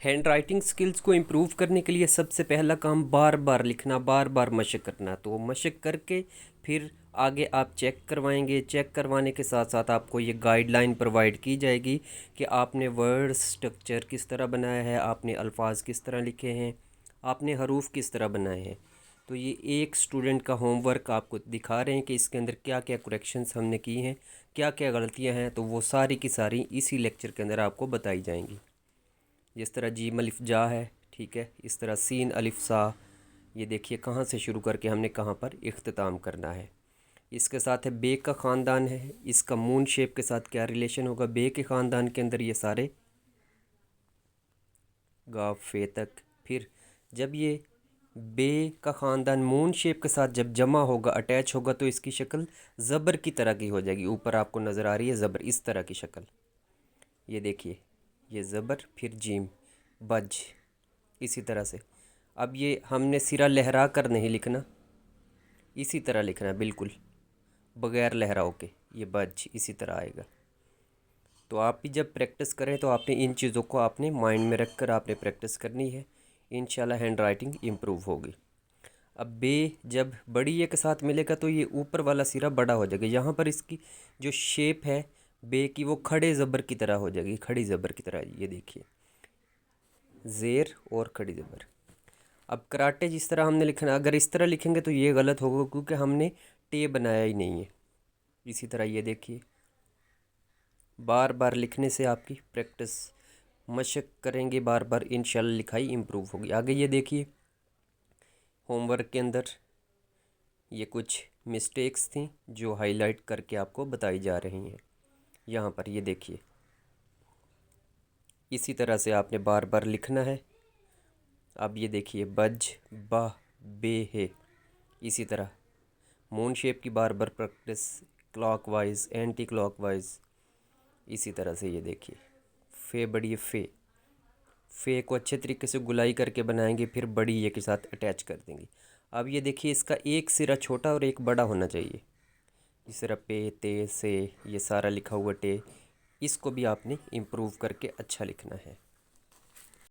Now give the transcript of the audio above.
Hand writing skills को improve करने के लिए सबसे पहला काम बार बार लिखना, बार बार मशक करना। तो मशक करके फिर आगे आप चेक करवाएंगे। चेक करवाने के साथ साथ आपको ये गाइडलाइन प्रोवाइड की जाएगी कि आपने वर्ड स्ट्रक्चर किस तरह बनाया है, आपने अल्फाज किस तरह लिखे हैं, आपने हरूफ किस तरह बनाए हैं। तो ये एक स्टूडेंट का होमवर्क आपको दिखा रहे हैं कि इसके अंदर क्या क्या करेक्शंस हमने की हैं, क्या क्या गलतियां हैं। तो वो सारी की सारी इसी लेक्चर के अंदर आपको बताई जाएंगी। जिस तरह जीम अलिफ जा है, ठीक है, इस तरह सीन अलिफ सा। ये देखिए कहाँ से शुरू करके हमने कहाँ पर इख्तिताम करना है। इसके साथ है बे का ख़ानदान है, इसका मून शेप के साथ क्या रिलेशन होगा। बे के ख़ानदान के अंदर ये सारे गाफ फे तक। फिर जब ये बे का ख़ानदान मून शेप के साथ जब जमा होगा, अटैच होगा, तो इसकी शक्ल ज़बर की तरह की हो जाएगी। ऊपर आपको नज़र आ रही है ज़बर, इस तरह की शक्ल। ये देखिए, ये ज़बर, फिर जीम, बज, इसी तरह से। अब ये हमने सिरा लहरा कर नहीं लिखना, इसी तरह लिखना है बिल्कुल बग़ैर लहराओं के। ये बज इसी तरह आएगा। तो आप भी जब प्रैक्टिस करें तो आपने इन चीज़ों को आपने माइंड में रख कर आपने प्रैक्टिस करनी है। इंशाल्लाह हैंड राइटिंग इम्प्रूव होगी। अब बे जब बड़ी ए के साथ मिलेगा तो ये ऊपर वाला सिरा बड़ा हो जाएगा। यहाँ पर इसकी जो शेप है बे की, वो खड़े ज़बर की तरह हो जाएगी, खड़ी ज़बर की तरह। ये देखिए, ज़ेर और खड़ी ज़बर। अब कराटे जिस तरह हमने लिखना, अगर इस तरह लिखेंगे तो ये गलत होगा क्योंकि हमने टे बनाया ही नहीं है। इसी तरह ये देखिए, बार बार लिखने से आपकी प्रैक्टिस, मशक करेंगे बार बार, इंशाल्लाह लिखाई इम्प्रूव होगी। आगे ये देखिए, होमवर्क के अंदर ये कुछ मिस्टेक्स थी जो हाईलाइट करके आपको बताई जा रही हैं। यहाँ पर ये देखिए, इसी तरह से आपने बार बार लिखना है। अब ये देखिए, बज, बा, बे है, इसी तरह मून शेप की बार बार प्रैक्टिस, क्लॉकवाइज, एंटी क्लॉकवाइज, इसी तरह से। ये देखिए, फे बड़ी है, फे को अच्छे तरीके से गुलाई करके बनाएंगे, फिर बड़ी ये के साथ अटैच कर देंगे। अब ये देखिए, इसका एक सिरा छोटा और एक बड़ा होना चाहिए। इस तरह पे, ते, से, ये सारा लिखा हुआ टे, इसको भी आपने इम्प्रूव करके अच्छा लिखना है।